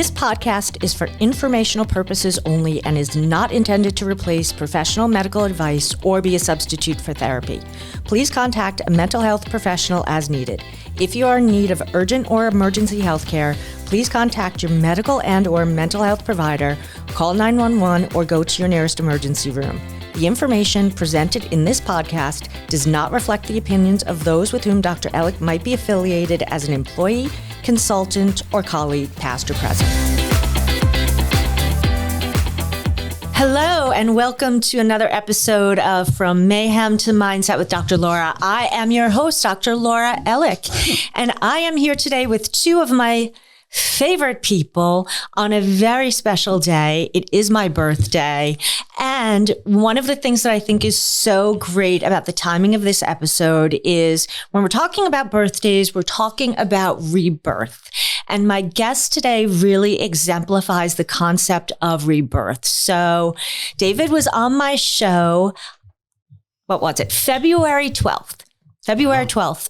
This podcast is for informational purposes only and is not intended to replace professional medical advice or be a substitute for therapy. Please contact a mental health professional as needed. If you are in need of urgent or emergency health care, please contact your medical and/or mental health provider, call 911, or go to your nearest emergency room. The information presented in this podcast does not reflect the opinions of those with whom Dr. Ellick might be affiliated as an employee, consultant, or colleague, past or present. Hello, and welcome to another episode of From Mayhem to Mindset with Dr. Laura. I am your host, Dr. Laura Ellick, and I am here today with two of my favorite people on a very special day. It is my birthday. And one of the things that I think is so great about the timing of this episode is when we're talking about birthdays, we're talking about rebirth. And my guest today really exemplifies the concept of rebirth. So David was on my show, what was it? February 12th,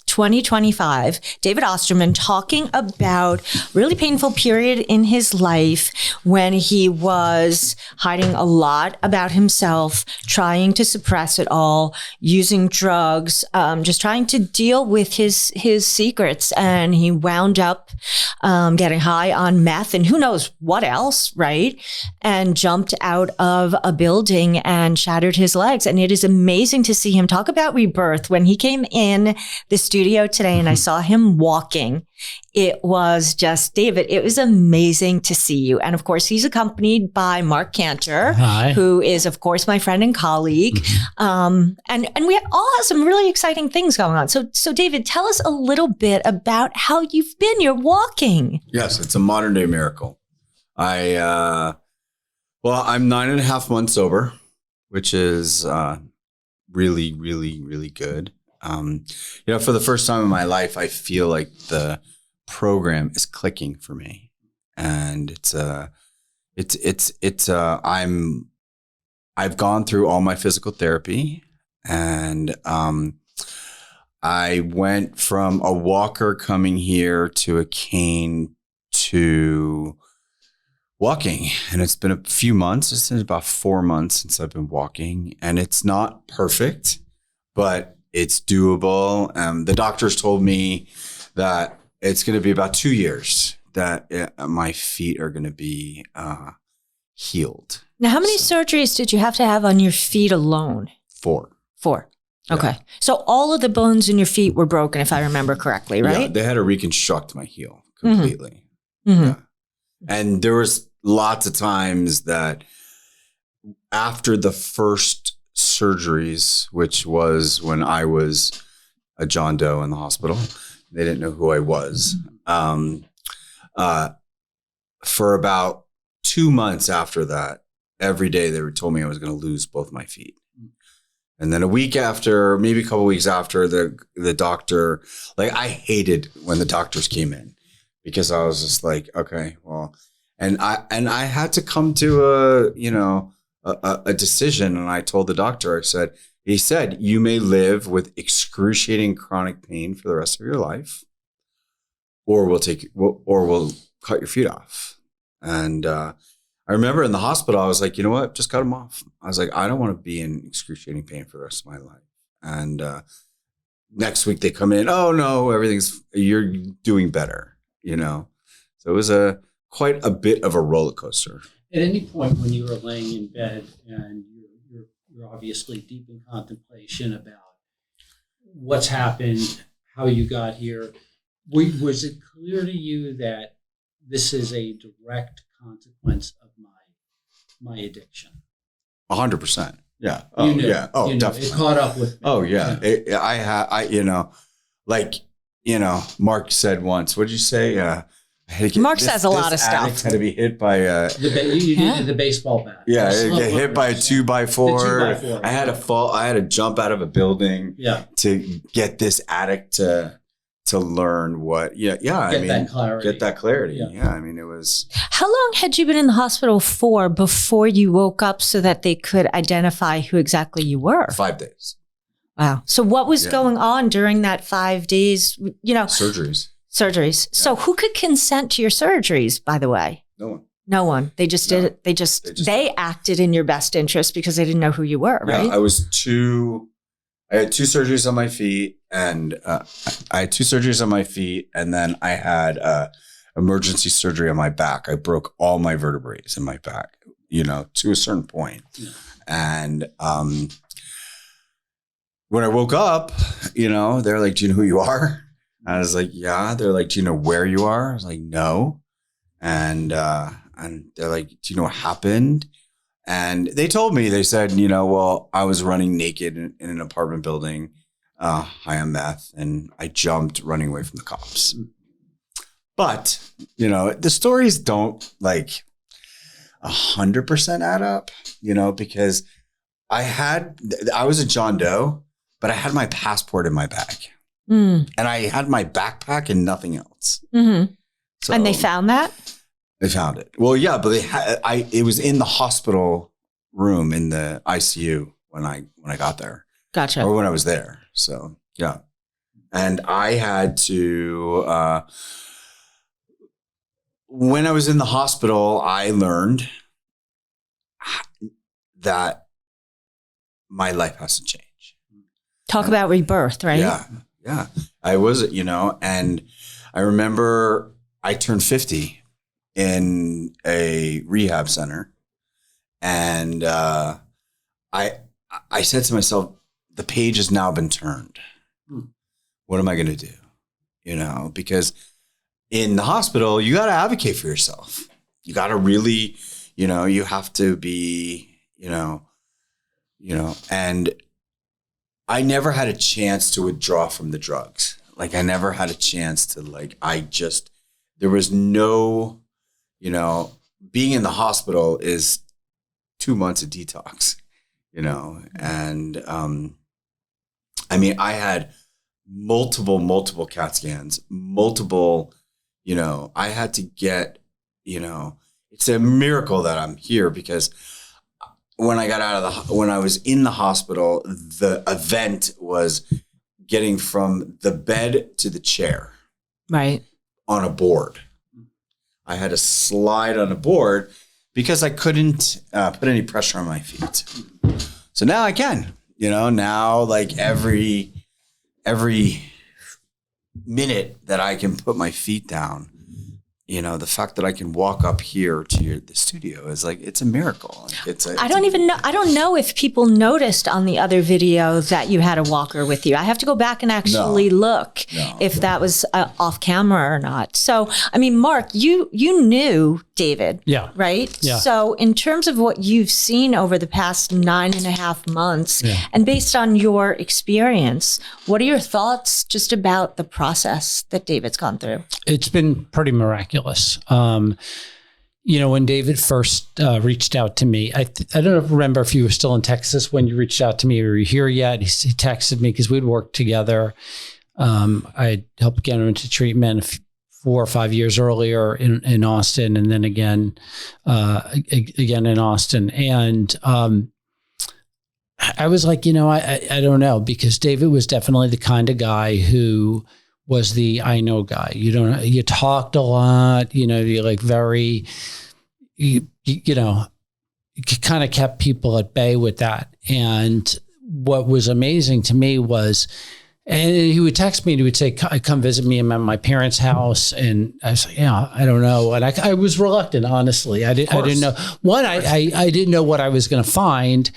2025, David Osterman talking about really painful period in his life when he was hiding a lot about himself, trying to suppress it all, using drugs, just trying to deal with his secrets. And he wound up getting high on meth and who knows what else, right? And jumped out of a building and shattered his legs. And it is amazing to see him talk about rebirth. When he came in the studio today and I saw him walking, it was just, David, it was amazing to see you. And of course, he's accompanied by Mark Cantor, Hi. Who is, of course, my friend and colleague. And we all have some really exciting things going on. So David, tell us a little bit about how you've been. You're walking. Yes, it's a modern day miracle. I'm 9.5 months sober, which is really, really, really good. For the first time in my life, I feel like the program is clicking for me, and I've gone through all my physical therapy, and I went from a walker coming here to a cane to walking, and it's been a few months. It's been about 4 months since I've been walking, and it's not perfect, but it's doable. The doctors told me that it's going to be about 2 years that my feet are going to be healed. Now, how many surgeries did you have to have on your feet alone? 4. Okay. Yeah. So all of the bones in your feet were broken, if I remember correctly, right? Yeah, they had to reconstruct my heel completely. Mm-hmm. Yeah. And there was lots of times that after the first surgeries, which was when I was a John Doe in the hospital, they didn't know who I was. For about 2 months after that, every day they told me I was going to lose both my feet. And then a week after, maybe a couple of weeks after, the doctor, like, I hated when the doctors came in because I was just like, okay, well, and I had to come to a decision. And I told the doctor, he said, you may live with excruciating chronic pain for the rest of your life, or we'll cut your feet off. And I remember in the hospital, I was like, you know what? Just cut them off. I was like, I don't want to be in excruciating pain for the rest of my life. And next week they come in, oh no, you're doing better, So it was quite a bit of a roller coaster. At any point when you were laying in bed and you're obviously deep in contemplation about what's happened, how you got here, was it clear to you that this is a direct consequence of my addiction? 100%. Yeah. Oh, yeah. Oh, definitely. It caught up with me. Oh, yeah. Mark said once, what did you say? Mark says a lot of stuff. Had to be hit by you needed the baseball bat. Yeah, get hit by a 2x4. The 2x4. I had to fall. I had to jump out of a building. Yeah. To get this addict to learn what. Get that clarity. Yeah. I mean, it was. How long had you been in the hospital for before you woke up so that they could identify who exactly you were? 5 days. Wow. So what was going on during that 5 days? Surgeries. Yeah. So who could consent to your surgeries, by the way? No one. No one. They just did it. They acted in your best interest because they didn't know who you were, right? Yeah, I had 2 surgeries on my feet, and then I had emergency surgery on my back. I broke all my vertebrae in my back, to a certain point. Yeah. And when I woke up, they're like, "Do you know who you are?" I was like, "Yeah." They're like, "Do you know where you are?" I was like, "No." And they're like, "Do you know what happened?" And they told me, they said, well, I was running naked in an apartment building, high on meth, and I jumped running away from the cops. But, the stories don't 100% add up, because I was a John Doe, but I had my passport in my bag. And I had my backpack and nothing else. Mm-hmm. So, and they found that? They found it. Well, yeah, but it was in the hospital room in the ICU when I got there. Gotcha. Or when I was there. So, yeah. And I had to, when I was in the hospital, I learned that my life has to change. Talk about rebirth, right? Yeah. Yeah. I was, and I remember I turned 50 in a rehab center. And I said to myself, the page has now been turned. What am I going to do? Because in the hospital, you got to advocate for yourself. You got to really, you have to be, and I never had a chance to withdraw from the drugs. I never had a chance to there was no, being in the hospital is 2 months of detox, and I had multiple CAT scans, I had to get, it's a miracle that I'm here because when I got when I was in the hospital, the event was getting from the bed to the chair. Right. On a board. I had to slide on a board because I couldn't put any pressure on my feet. So now I can, now every minute that I can put my feet down, the fact that I can walk up here to the studio is it's a miracle. I don't know if people noticed on the other video that you had a walker with you. I have to go back and actually look if that was off camera or not. So, Mark, you knew David, right? Yeah. So in terms of what you've seen over the past 9.5 months, and based on your experience, what are your thoughts just about the process that David's gone through? It's been pretty miraculous. When David first reached out to me, I don't remember if you were still in Texas when you reached out to me or were you here yet. He texted me because we'd worked together. I helped get him into treatment 4 or 5 years earlier in Austin, and then again in Austin. And I was like, I don't know, because David was definitely the kind of guy who was the I know guy. You talked a lot, you very, you kind of kept people at bay with that. And what was amazing to me was, and he would text me and he would say, come visit me. I'm at my parents' house. And I was like, I don't know. And I was reluctant, honestly. I didn't know. One, I didn't know what I was going to find.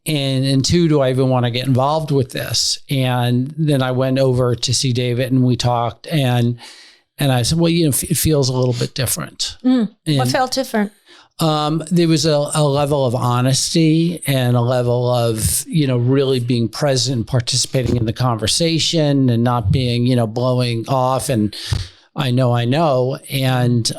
And 2, do I even want to get involved with this? And then I went over to see David and we talked and I said, well, it feels a little bit different. What felt different? There was a level of honesty and a level of, really being present and participating in the conversation and not being, blowing off and I know. And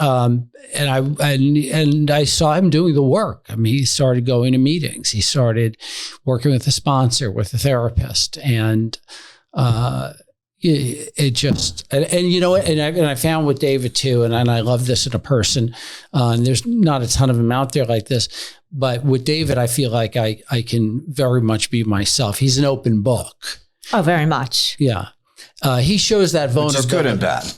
I saw him doing the work. he started going to meetings. He started working with a sponsor, with a therapist. And, it just, and I found with David too, and I love this in a person, and there's not a ton of them out there like this, but with David, I feel like I can very much be myself. He's an open book. Oh, very much. Yeah. He shows that vulnerability. Which is good and bad.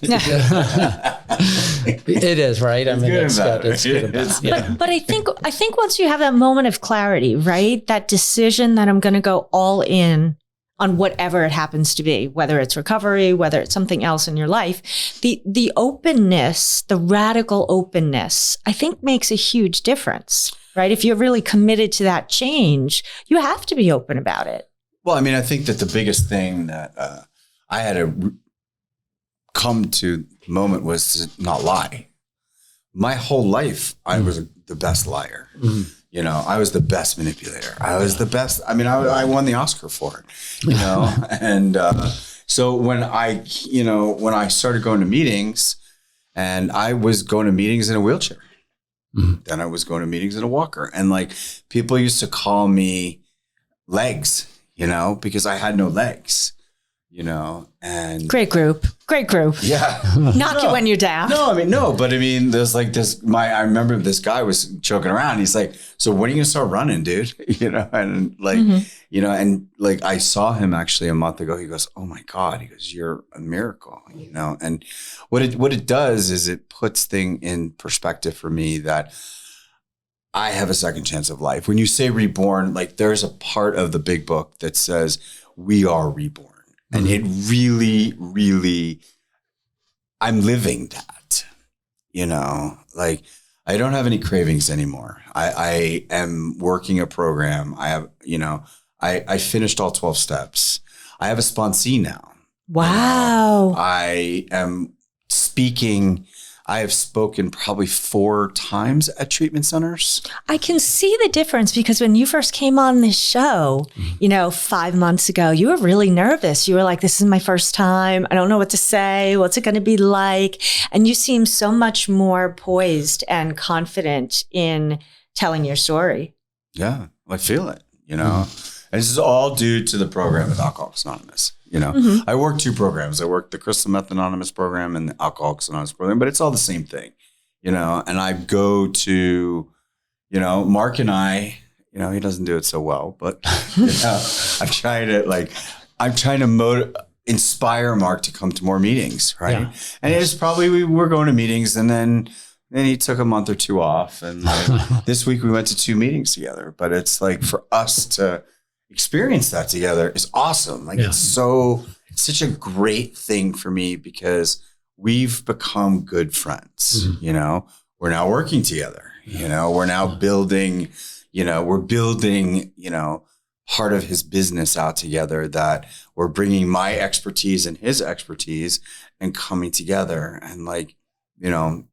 It is, right? I mean, good it's and good. bad. It's good and bad. Yeah. But I think once you have that moment of clarity, right? That decision that I'm going to go all in on whatever it happens to be, whether it's recovery, whether it's something else in your life, the openness, the radical openness, I think makes a huge difference, right? If you're really committed to that change, you have to be open about it. Well, I mean, I think that the biggest thing that I had to come to the moment was to not lie. My whole life, I was the best liar. Mm-hmm. You know, I was the best manipulator. I was the best. I mean, I won the Oscar for it, you know? And so when I started going to meetings, and I was going to meetings in a wheelchair, then I was going to meetings in a walker. And like people used to call me legs, you know, because I had no legs, you know, and Great group. yeah. Knock you when you're down. But I mean, there's like this, I remember this guy was joking around. He's like, so when are you gonna start running, dude? You know, and like, you know, and like, I saw him actually a month ago. He goes, oh my God. He goes, you're a miracle, you know? And what it does is it puts things in perspective for me that I have a second chance of life. When you say reborn, like there's a part of the big book that says we are reborn. And it really, really, I'm living that, you know, like I don't have any cravings anymore. I am working a program. I have, you know, I finished all 12 steps. I have a sponsee now. Wow. You know, I am speaking. I have spoken probably 4 times at treatment centers. I can see the difference because when you first came on this show, you know, 5 months ago, you were really nervous. You were like, this is my first time. I don't know what to say. What's it going to be like? And you seem so much more poised and confident in telling your story. Yeah, I feel it, you know. And this is all due to the program with Alcoholics Anonymous. You know, I work 2 programs. I work the Crystal Meth Anonymous program and the Alcoholics Anonymous program, but it's all the same thing, you know. And I go to, you know, Mark and I, you know, he doesn't do it so well, but you know, I'm trying to inspire Mark to come to more meetings, right? Yeah. And it's probably we were going to meetings, and then he took a month or 2 off, and like, this week we went to 2 meetings together. But it's like for us to experience that together is awesome. Like it's such a great thing for me because we've become good friends. You know, we're now working together, you know, we're now building, you know, part of his business out together, that we're bringing my expertise and his expertise and coming together. And like, you know,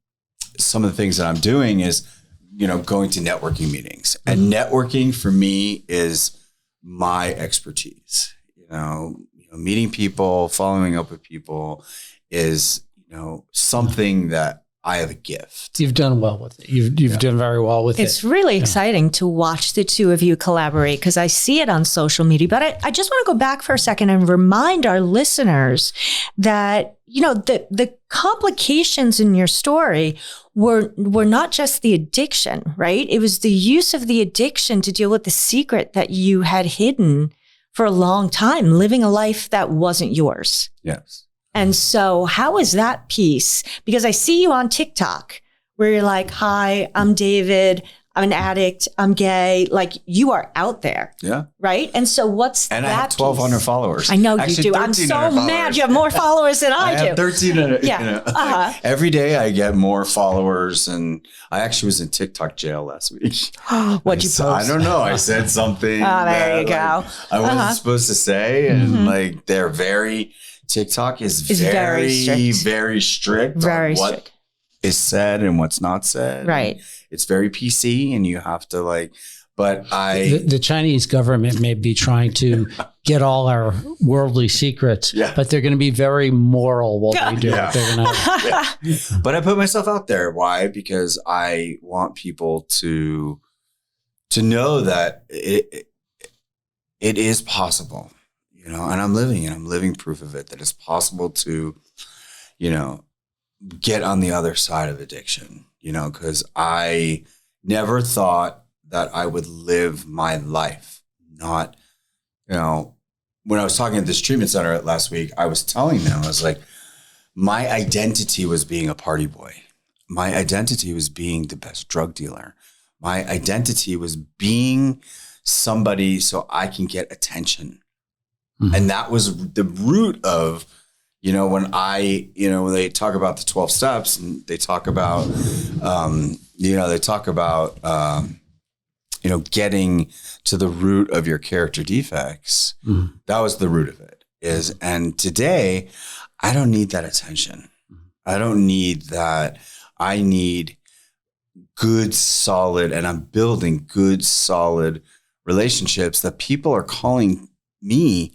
some of the things that I'm doing is, you know, going to networking meetings, and networking for me is my expertise. You know, meeting people, following up with people is, you know, something that I have a gift. You've done well with it. You've done very well with it. It's really exciting to watch the 2 of you collaborate because I see it on social media. But I just want to go back for a second and remind our listeners that, you know, the complications in your story were not just the addiction, right? It was the use of the addiction to deal with the secret that you had hidden for a long time, living a life that wasn't yours. Yes. And so how is that piece? Because I see you on TikTok where you're like, hi, I'm David. I'm an addict. I'm gay. Like you are out there. Yeah. Right. And so what's that? And I have 1,200 followers. I know you do. I'm so mad you have more followers than I do. I have 1,300. Yeah. You know, every day I get more followers, and I actually was in TikTok jail last week. What'd you post? I don't know. I said something. There you go. I wasn't supposed to say. And like, TikTok is very strict. Very strict. Very on what strict. Is said and what's not said. Right. It's very PC, and you have to like, but the Chinese government may be trying to get all our worldly secrets, but they're going to be very moral what we do. Yeah. They're gonna, But I put myself out there. Why? Because I want people to know that it is possible, you know, and I'm living proof of it, that it's possible to, you know, get on the other side of addiction, you know, because I never thought that I would live my life not, you know, when I was talking at this treatment center last week, I was telling them, I was like, my identity was being a party boy. My identity was being the best drug dealer. My identity was being somebody so I can get attention. Mm-hmm. And that was the root of, when they talk about the 12 steps and they talk about, getting to the root of your character defects. Mm-hmm. That was the root of it and today I don't need that attention. I don't need that. I need good, solid, and I'm building good, solid relationships that people are calling me,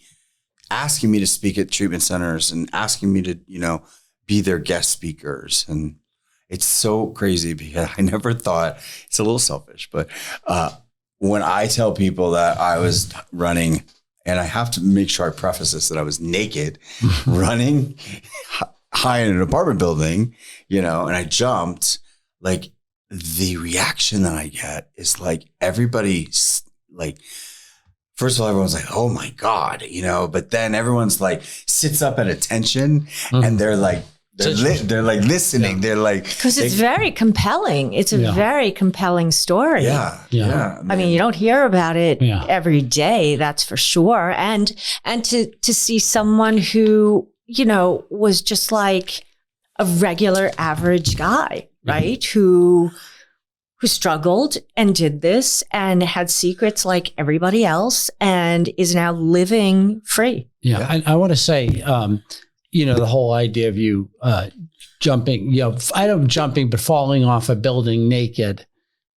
asking me to speak at treatment centers and asking me to, be their guest speakers. And it's so crazy because I never thought, it's a little selfish, but when I tell people that I was running, and I have to make sure I preface this, that I was naked running high in an apartment building, and I jumped, like the reaction that I get is like everybody's like, first of all, everyone's like, oh my God, but then everyone's like sits up at attention and they're like, they're like listening. Yeah. They're like, because it's very compelling. It's a very compelling story. Yeah. I mean, you don't hear about it every day. That's for sure. And to see someone who, was just like a regular average guy, right? Who struggled and did this and had secrets like everybody else and is now living free. Yeah. I want to say, the whole idea of you jumping, I don't jumping, but falling off a building naked.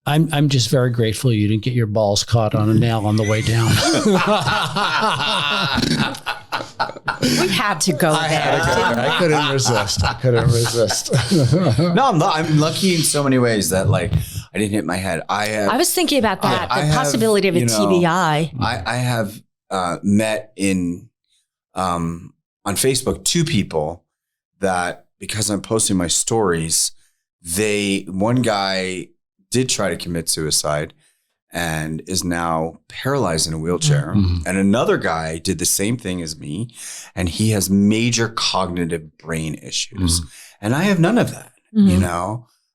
I'm just very grateful you didn't get your balls caught on a nail on the way down. We had to go there. I couldn't resist. No, I'm lucky in so many ways that like I didn't hit my head. I was thinking about that, the possibility of a TBI. I have met on Facebook 2 people that, because I'm posting my stories, one guy did try to commit suicide and is now paralyzed in a wheelchair. Mm-hmm. And another guy did the same thing as me, and he has major cognitive brain issues. Mm-hmm. And I have none of that,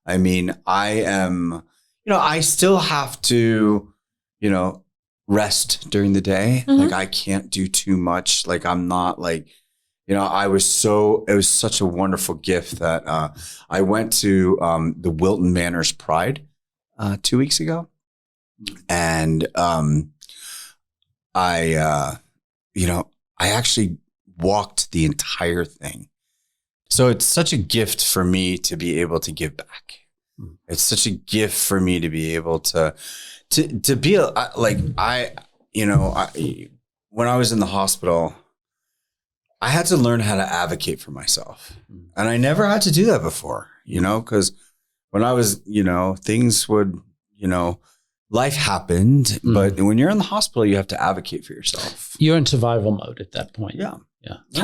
I mean, I am, I still have to, rest during the day. Mm-hmm. Like I can't do too much. Like I'm not like, it was such a wonderful gift that I went to the Wilton Manors Pride 2 weeks ago. And I actually walked the entire thing. So it's such a gift for me to be able to give back. It's such a gift for me to be able to be when I was in the hospital, I had to learn how to advocate for myself. And I never had to do that before, because when I was, things would, life happened. But when you're in the hospital, you have to advocate for yourself. You're in survival mode at that point. Yeah.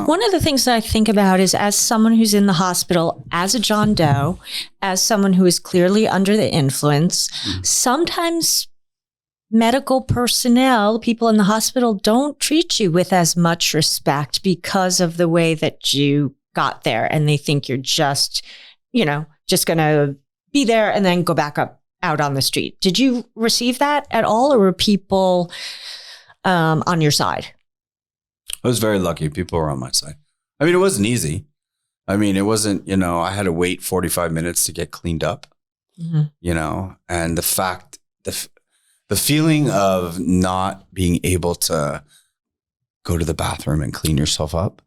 One of the things that I think about is, as someone who's in the hospital, as a John Doe, as someone who is clearly under the influence, sometimes medical personnel, people in the hospital, don't treat you with as much respect because of the way that you got there. And they think you're just going to be there and then go back out on the street. Did you receive that at all, or were people on your side? I was very lucky. People were on my side. I mean, it wasn't easy. I mean, it wasn't, I had to wait 45 minutes to get cleaned up, and the fact, the feeling of not being able to go to the bathroom and clean yourself up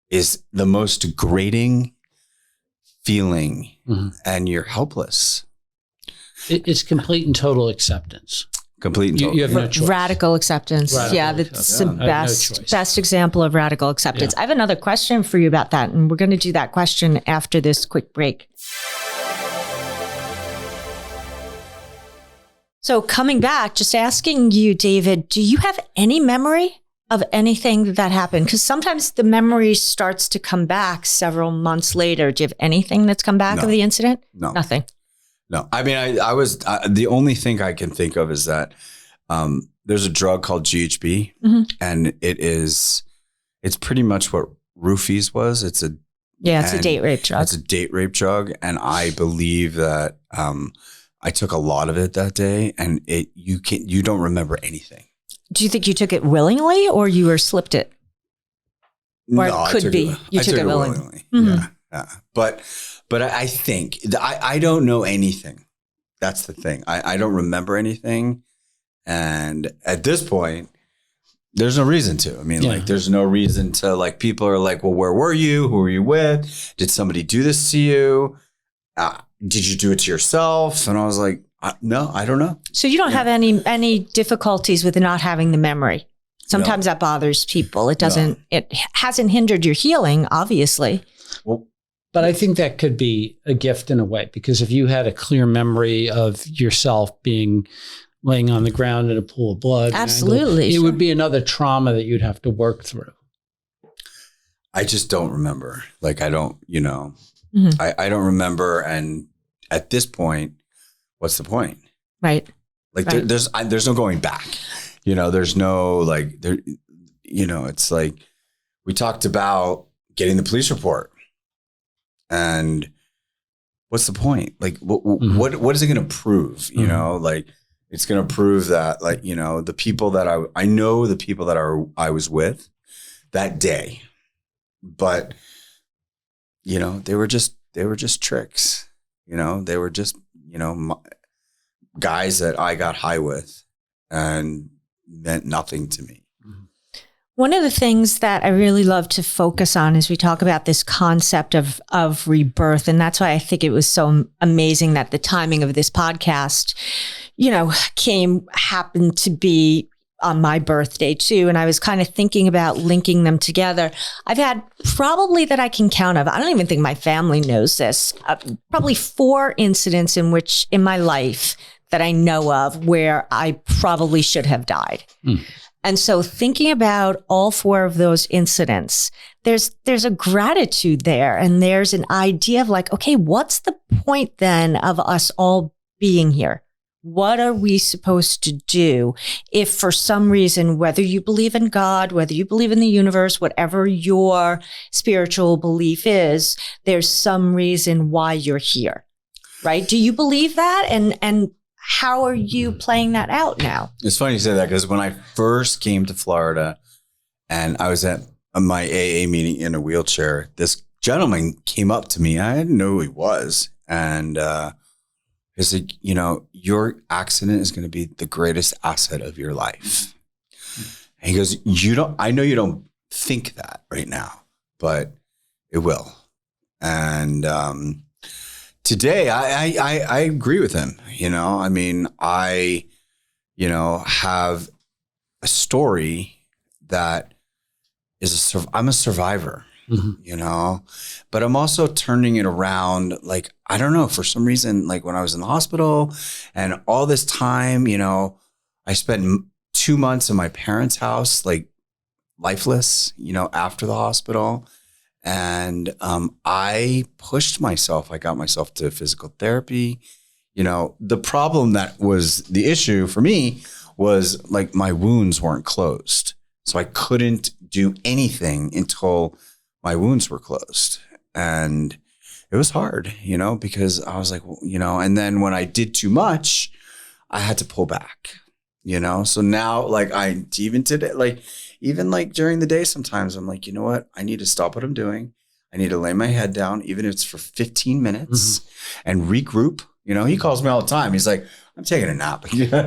is the most degrading feeling, and you're helpless. It's complete and total acceptance. Complete and total. You have no choice. Radical acceptance. That's the best example of radical acceptance. I have another question for you about that, and we're going to do that question after this quick break. So coming back, just asking you, David, do you have any memory of anything that happened? Because sometimes the memory starts to come back several months later. Do you have anything that's come back of the incident? No. Nothing. No. I mean, I was the only thing I can think of is that there's a drug called GHB, and it's pretty much what roofies was. It's Yeah, it's a And date rape drug. It's a date rape drug. And I believe that I took a lot of it that day, and you don't remember anything. Do you think you took it willingly or you were slipped it? Or No, it could be. You took it willingly. Mm-hmm. Yeah. But I think I don't know anything. That's the thing. I don't remember anything. And at this point, there's no reason to. I mean, like, there's no reason to, like, people are like, well, where were you? Who were you with? Did somebody do this to you? Did you do it to yourself? And I was like, no, I don't know. So you don't have any difficulties with not having the memory? Sometimes that bothers people. It doesn't, it hasn't hindered your healing, obviously. Well, but I think that could be a gift in a way, because if you had a clear memory of yourself laying on the ground in a pool of blood, absolutely, it would be another trauma that you'd have to work through. I just don't remember. Like, I don't, mm-hmm. I don't remember. And at this point, what's the point? Right. Like, there's no going back. There's no, like, it's like, we talked about getting the police report, and what's the point? Like, what is it going to prove? Like, it's going to prove that, like, the people that I know the people that I was with that day, but they were just tricks. They were just guys that I got high with and meant nothing to me. One of the things that I really love to focus on is we talk about this concept of rebirth. And that's why I think it was so amazing that the timing of this podcast, happened to be on my birthday too. And I was kind of thinking about linking them together. I've had, probably that I can count of, I don't even think my family knows this, probably 4 incidents in my life that I know of where I probably should have died. And so thinking about all 4 of those incidents, there's a gratitude there. And there's an idea of, like, okay, what's the point then of us all being here? What are we supposed to do if for some reason, whether you believe in God, whether you believe in the universe, whatever your spiritual belief is, there's some reason why you're here, right? Do you believe that? And how are you playing that out now? It's funny you say that, because when I first came to Florida and I was at my AA meeting in a wheelchair, this gentleman came up to me. I didn't know who he was. And he said, your accident is going to be the greatest asset of your life. And he goes, I know you don't think that right now, but it will. And today, I agree with him. I mean, I have a story that is I'm a survivor, but I'm also turning it around. Like, I don't know, for some reason, like, when I was in the hospital and all this time, I spent 2 months in my parents' house, like, lifeless, after the hospital. And I pushed myself. I got myself to physical therapy. The problem that was the issue for me was, like, my wounds weren't closed. So I couldn't do anything until my wounds were closed. And it was hard, because I was like, and then when I did too much, I had to pull back, So now, like, even today, like, even like during the day, sometimes I'm like, you know what? I need to stop what I'm doing. I need to lay my head down, even if it's for 15 minutes and regroup. He calls me all the time. He's like, I'm taking a nap. It's like,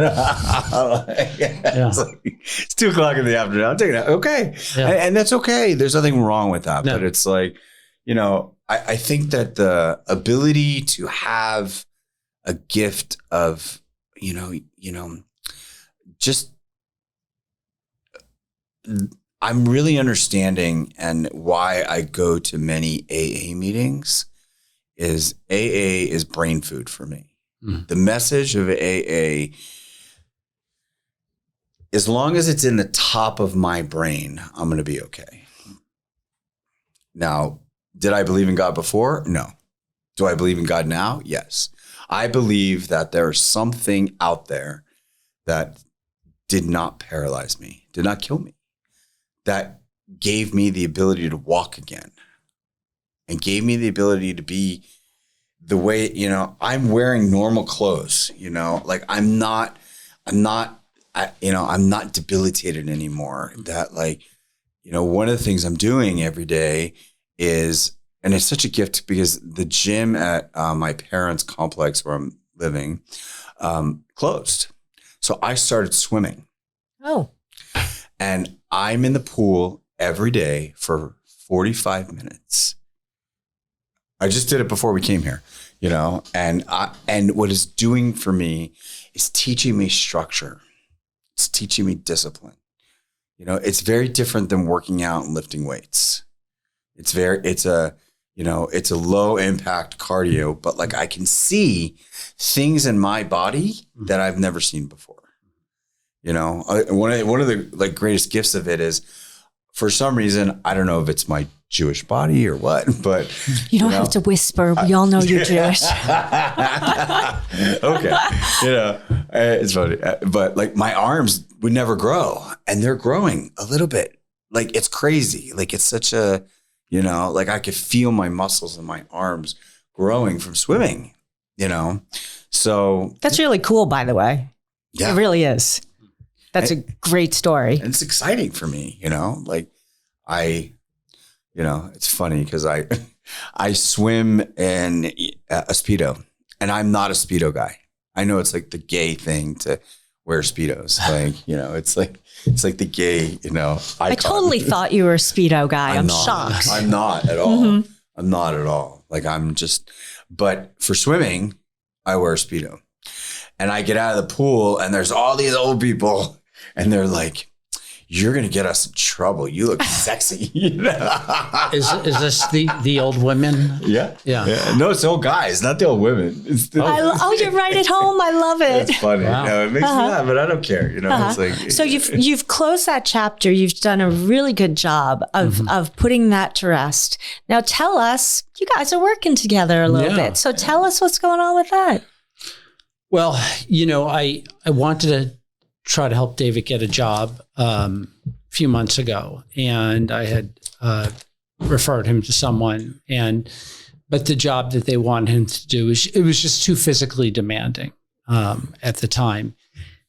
it's 2:00 in the afternoon. I'm taking a nap. Okay. Yeah. And that's okay. There's nothing wrong with that. No. But it's like, I think that the ability to have a gift of, just, I'm really understanding, and why I go to many AA meetings is AA is brain food for me. The message of AA, as long as it's in the top of my brain, I'm going to be okay. Now, did I believe in God before? No. Do I believe in God now? Yes. I believe that there is something out there that did not paralyze me, did not kill me, that gave me the ability to walk again. and gave me the ability to be the way, I'm wearing normal clothes, like I'm not debilitated anymore. That like, one of the things I'm doing every day is, and it's such a gift because the gym at my parents' complex where I'm living closed. So I started swimming. Oh. And I'm in the pool every day for 45 minutes. I just did it before we came here, and what it's doing for me is teaching me structure. It's teaching me discipline. It's very different than working out and lifting weights. It's a low impact cardio, but like I can see things in my body that I've never seen before. One of the like greatest gifts of it is, for some reason, I don't know if it's my Jewish body or what, but you don't have to whisper. We all know you're Jewish. Okay. It's funny, but like my arms would never grow and they're growing a little bit. Like it's crazy. Like it's such a, like I could feel my muscles in my arms growing from swimming, so. That's really cool, by the way. Yeah. It really is. That's a great story. And it's exciting for me, like it's funny because I swim in a Speedo and I'm not a Speedo guy. I know it's like the gay thing to wear Speedos. Like, it's like the gay, icon. I totally thought you were a Speedo guy. I'm not, shocked. I'm not at all. Mm-hmm. I'm not at all. Like but for swimming, I wear a Speedo and I get out of the pool and there's all these old people and they're like, you're going to get us in trouble. You look sexy. Is this the old women? Yeah. Yeah. No, it's the old guys, not the old women. It's the, you're right at home. I love it. It's funny. Wow. No, it makes me laugh, but I don't care. It's like. So you've closed that chapter. You've done a really good job of putting that to rest. Now tell us, you guys are working together a little bit. So tell us what's going on with that. Well, I wanted to try to help David get a job a few months ago, and I had referred him to someone, but the job that they wanted him to do it was just too physically demanding at the time,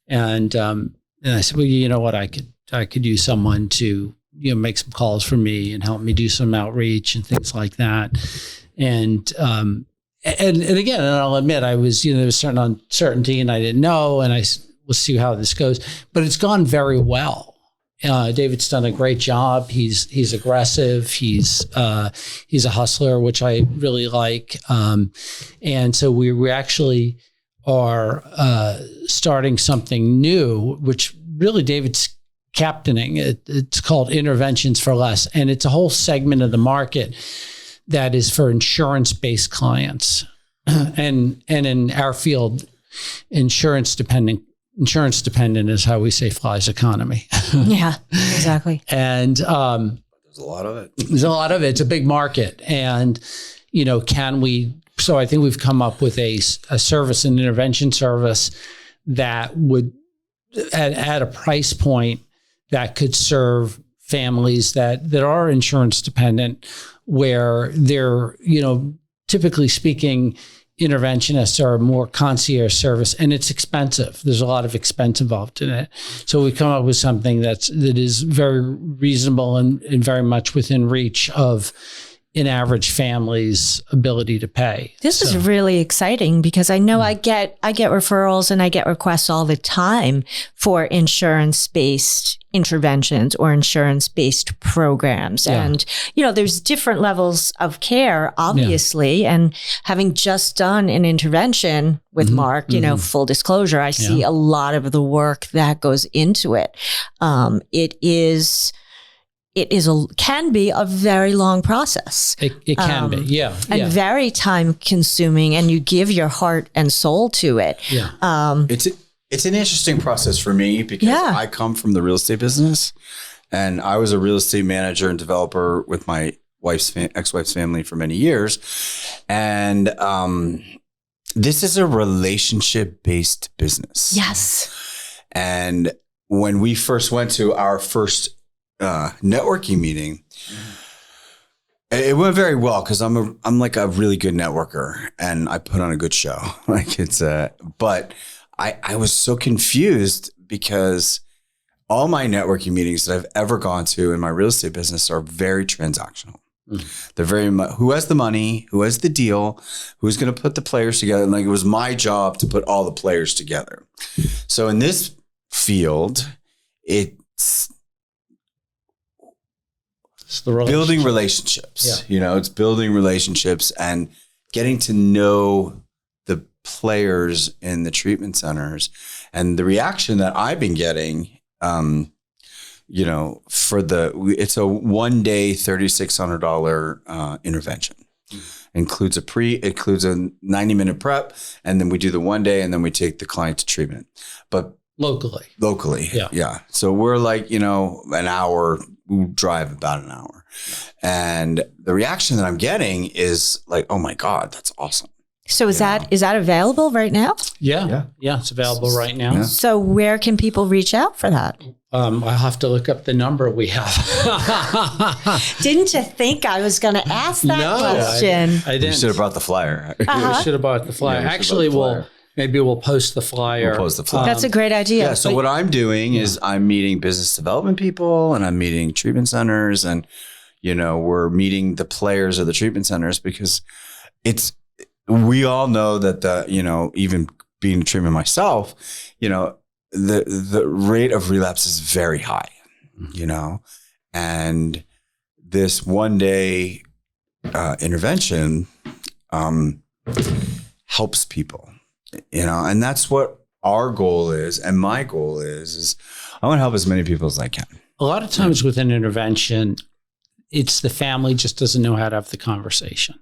and I said, well, you know what, I could use someone to make some calls for me and help me do some outreach and things like that, and again, and I'll admit I was there was certain uncertainty and I didn't know, and we'll see how this goes, but it's gone very well. David's done a great job. He's aggressive. He's a hustler, which I really like. And so we actually are starting something new, which really David's captaining. It's called Interventions for Less, and it's a whole segment of the market that is for insurance-based clients, and in our field, insurance dependent is how we say flies economy. Yeah, exactly. there's And a lot of it. There's a lot of it. It's a big market. And, so I think we've come up with a service, an intervention service that would, at a price point that could serve families that are insurance dependent, where they're, typically speaking, interventionists are more concierge service, and it's expensive. There's a lot of expense involved in it. So we come up with something that is very reasonable and very much within reach of an average family's ability to pay. This is really exciting because I know I get referrals and I get requests all the time for insurance-based interventions or insurance-based programs. Yeah. And, there's different levels of care, obviously. Yeah. And having just done an intervention with Mark, full disclosure, I see a lot of the work that goes into it. Can be a very long process. It can be, yeah. And very time consuming, and you give your heart and soul to it. Yeah. It's an interesting process for me because I come from the real estate business, and I was a real estate manager and developer with my ex-wife's family for many years. And this is a relationship-based business. Yes. And when we first went to our first networking meeting, It went very well because I'm like a really good networker and I put on a good show. Like but I was so confused because all my networking meetings that I've ever gone to in my real estate business are very transactional. They're very much who has the money, who has the deal, who's going to put the players together. And like, it was my job to put all the players together. So in this field, it's the building relationships. Yeah. It's building relationships and getting to know the players in the treatment centers. And the reaction that I've been getting, it's a 1 day, $3,600 intervention. Includes a 90-minute prep, and then we do the 1 day, and then we take the client to treatment. But locally, yeah. So we're like, an hour. We drive about an hour, and the reaction that I'm getting is like, "Oh my God, that's awesome." So is that available right now? Yeah, it's available right now. Yeah. So where can people reach out for that? I'll have to look up the number we have. Didn't you think I was going to ask that question? I didn't. You should have brought the flyer. We should have bought the flyer. Yeah, Actually, we'll post the flyer. That's a great idea. Yeah. So what I'm doing is I'm meeting business development people and I'm meeting treatment centers and, we're meeting the players of the treatment centers because we all know that even being in treatment myself, the rate of relapse is very high, and this 1 day intervention helps people, and that's what our goal is. And my goal is I want to help as many people as I can. A lot of times with an intervention, it's the family just doesn't know how to have the conversation.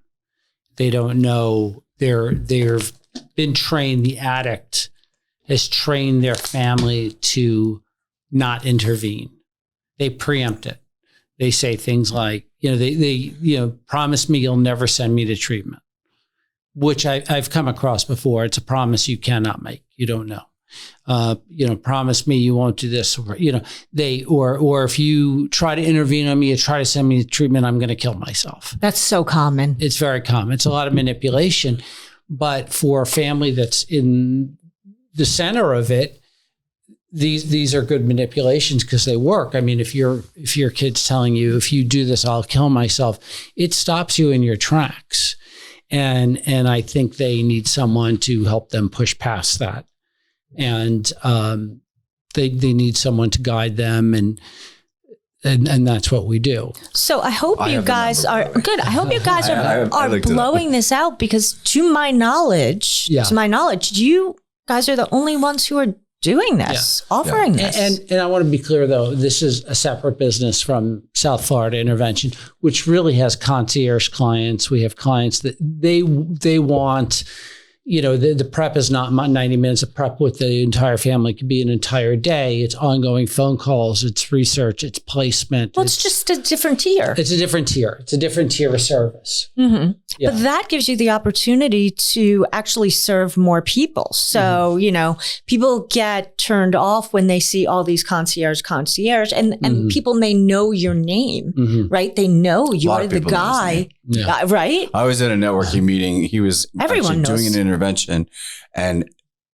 They don't know they've been trained. The addict has trained their family to not intervene. They preempt it. They say things like, they promise me you'll never send me to treatment, which I've come across before. It's a promise you cannot make. You don't know. Promise me you won't do this, or if you try to intervene on me, or try to send me to treatment, I'm going to kill myself. That's so common. It's very common. It's a lot of manipulation, but for a family that's in the center of it, these are good manipulations because they work. I mean, if your kid's telling you, if you do this, I'll kill myself, it stops you in your tracks. And I think they need someone to help them push past that. And they need someone to guide them, and that's what we do. So I hope you guys are good. I hope you guys are blowing this out because to my knowledge, you guys are the only ones who are doing this, offering this. And I want to be clear though, this is a separate business from South Florida Intervention, which really has concierge clients. We have clients that they want, the prep is not 90 minutes of prep with the entire family. It could be an entire day. It's ongoing phone calls. It's research. It's placement. Well, it's just a different tier. It's a different tier. It's a different tier of service. Mm-hmm. Yeah. But that gives you the opportunity to actually serve more people. So, people get turned off when they see all these concierge, and people may know your name, right? They know you're the guy, right? I was in a networking meeting. He was Everyone doing an intervention, and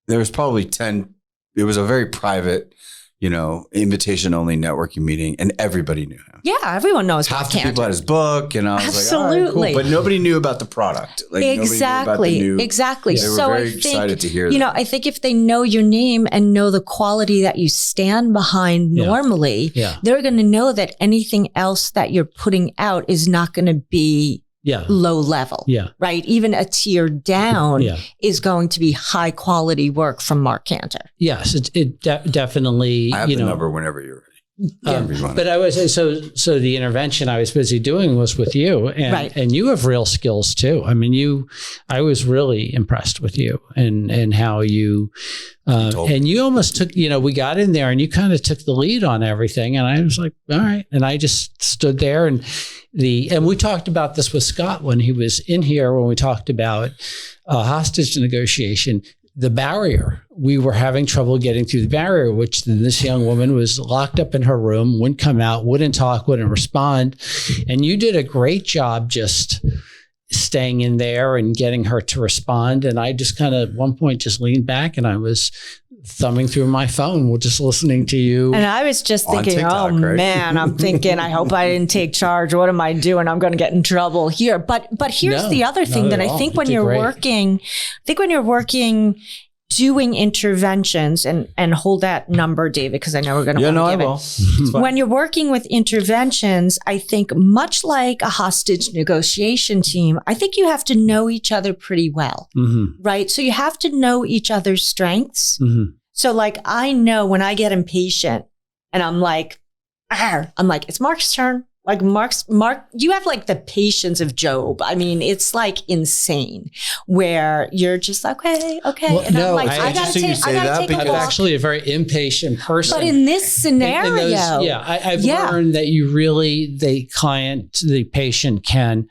there was probably 10. It was a very private, invitation only networking meeting, and everybody knew him. Yeah, everyone knows. Half the people had his book, and I was absolutely. Like, all right, cool. But nobody knew about the product. Exactly. They were very excited to hear that. I think if they know your name and know the quality that you stand behind normally, they're going to know that anything else that you're putting out is not going to be low level, right? Even a tier down is going to be high quality work from Mark Cantor. Yes, it definitely. I have the number whenever you're ready. But I was so the intervention I was busy doing was with you, and you have real skills too. I mean, I was really impressed with you and how you and you almost took. We got in there and you kind of took the lead on everything, and I was like, all right, and I just stood there and we talked about this with Scott when he was in here when we talked about hostage negotiation. the barrier. We were having trouble getting through the barrier, which this young woman was locked up in her room, wouldn't come out, wouldn't talk, wouldn't respond. And you did a great job just staying in there and getting her to respond. And I just kind of at one point just leaned back and I was thumbing through my phone, just listening to you. And I was just thinking, TikTok, oh right? man, I'm thinking, I hope I didn't take charge. What am I doing? I'm going to get in trouble here. But here's No, the other thing not that at I all. think You when did you're great. working, doing interventions, and hold that number, David, because I know we're going to Yeah, no, I give it. will. It's fine. When you're working with interventions, I think much like a hostage negotiation team, I think you have to know each other pretty well, Mm-hmm. right? So you have to know each other's strengths. Mm-hmm. So like, I know when I get impatient and I'm like, it's Mark's turn. Like Mark, you have like the patience of Job. I mean, it's like insane where you're just like, okay. Well, and no, I'm like, I I gotta interesting you take, say I gotta that take a I'm because- walk. actually a very impatient person. But in this scenario, I've Yeah. learned that the patient can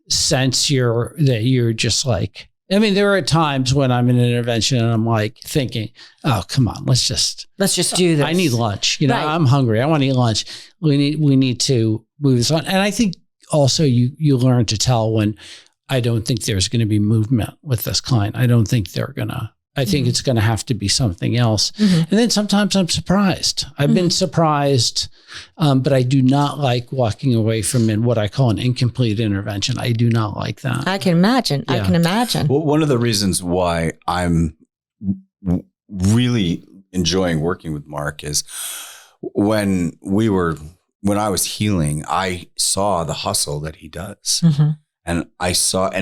sense that you're just like, I mean, there are times when I'm in an intervention and I'm like thinking, oh, come on, let's just do this. I need lunch. You know, Right. I'm hungry. I want to eat lunch. We need to move this on. And I think also you learn to tell when I don't think there's going to be movement with this client. I don't think they're going to. I think it's going to have to be something else. Mhm. And then sometimes I'm surprised. I've been surprised, but I do not like walking away from what I call an incomplete intervention. I do not like that. I can imagine. Yeah. I can imagine. Well, one of the reasons why I'm really enjoying working with Mark is when I was healing, I saw the hustle that he does. Mhm. And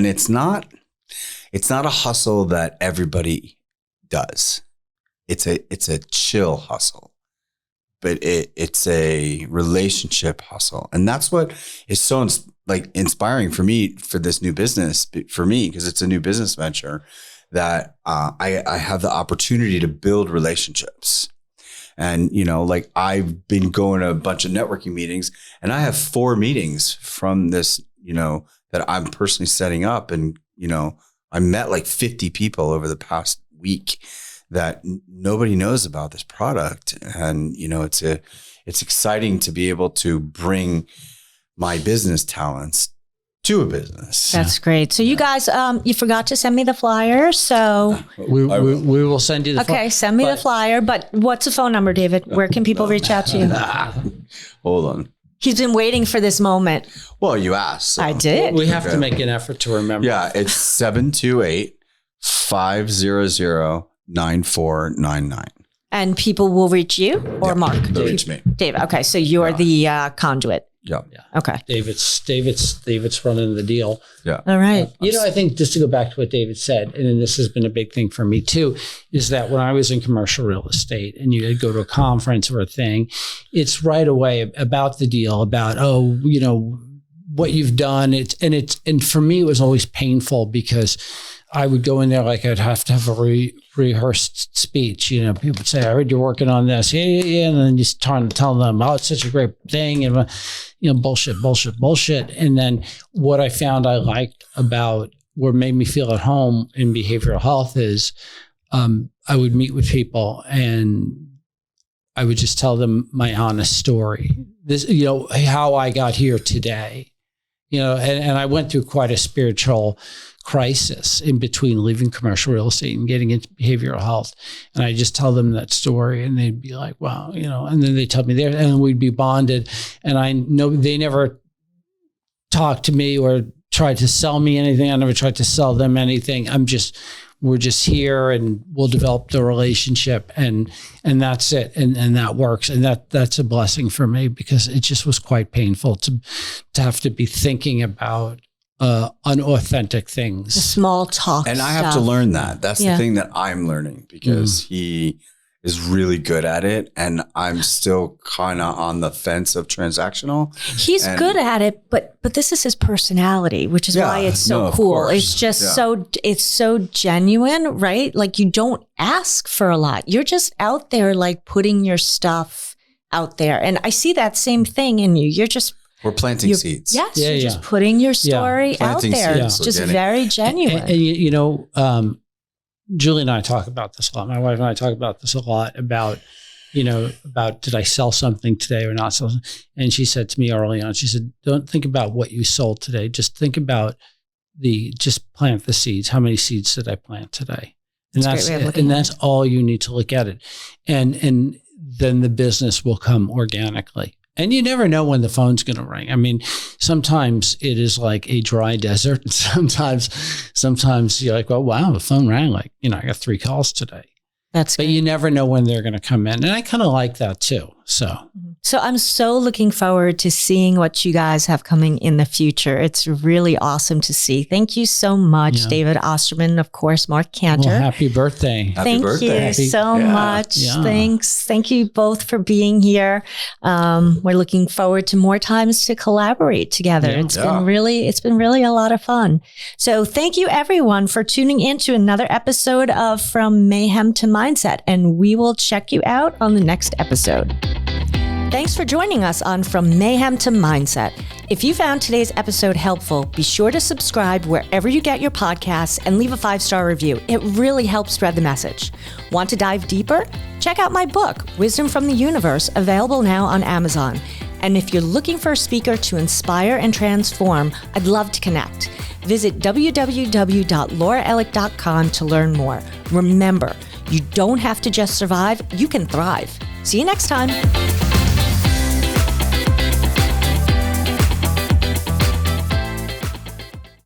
it's not a hustle that everybody does. It's a chill hustle, but it's a relationship hustle. And that's what is so inspiring for me for this new business, for me, because it's a new business venture that I have the opportunity to build relationships. And, like I've been going to a bunch of networking meetings and I have 4 meetings from this, that I'm personally setting up. And, I met like 50 people over the past week that nobody knows about this product. And, it's exciting to be able to bring my business talents to a business. That's great. So you guys, you forgot to send me the flyer. So, We will send you the okay, send me the flyer. But what's the phone number, David? Where can people reach out to you? Hold on. He's been waiting for this moment. Well, you asked. So. I did. We have to make an effort to remember. Yeah, it's 728-500-9499. And people will reach you or Mark? They'll reach me. David. Okay. So you're the conduit. Yeah. Okay. David's running the deal. Yeah. All right. I think just to go back to what David said, and this has been a big thing for me too, is that when I was in commercial real estate and you'd go to a conference or a thing, it's right away about the deal, about, what you've done. And for me, it was always painful because I would go in there like I'd have to have a rehearsed speech. People would say, I heard you're working on this. Yeah. And then just trying to tell them, oh, it's such a great thing. And, bullshit. And then what I found I liked about what made me feel at home in behavioral health is I would meet with people and I would just tell them my honest story. This, how I got here today, and I went through quite a spiritual crisis in between leaving commercial real estate and getting into behavioral health. And I just tell them that story and they'd be like, wow, and then they tell me there and we'd be bonded. And I know they never talked to me or tried to sell me anything. I never tried to sell them anything. We're just here and we'll develop the relationship and that's it. And that works. And that's a blessing for me because it just was quite painful to have to be thinking about unauthentic things. The small talk. And I have to stuff. learn that. That's the thing that I'm learning because he is really good at it. And I'm still kind of on the fence of transactional. He's good at it, but this is his personality, which is why it's so cool. course. It's just it's so genuine, right? Like you don't ask for a lot. You're just out there like putting your stuff out there. And I see that same thing in you. You're just We're planting seeds. Yes, you're just putting your story out Planting there. seeds. It's just Getting- very genuine. And Julie and I talk about this a lot. My wife and I talk about this a lot about did I sell something today or not sell something? And she said to me early on, she said, don't think about what you sold today. Just think about just plant the seeds. How many seeds did I plant today? And that's all you need to look at it. And then the business will come organically. And you never know when the phone's going to ring. I mean, sometimes it is like a dry desert. And sometimes you're like, well, wow, the phone rang. Like, I got 3 calls today. But you never know when they're going to come in. And I kind of like that too. So I'm so looking forward to seeing what you guys have coming in the future. It's really awesome to see. Thank you so much, David Osterman, of course, Mark Cantor. Well, happy birthday. Thank you so much. Yeah. Thanks. Thank you both for being here. We're looking forward to more times to collaborate together. Yeah. It's been really a lot of fun. So thank you everyone for tuning in to another episode of From Mayhem to Mindset, and we will check you out on the next episode. Thanks for joining us on From Mayhem to Mindset. If you found today's episode helpful, be sure to subscribe wherever you get your podcasts and leave a 5-star review. It really helps spread the message. Want to dive deeper? Check out my book, Wisdom from the Universe, available now on Amazon. And if you're looking for a speaker to inspire and transform, I'd love to connect. Visit www.lauraellick.com to learn more. Remember, you don't have to just survive, you can thrive. See you next time.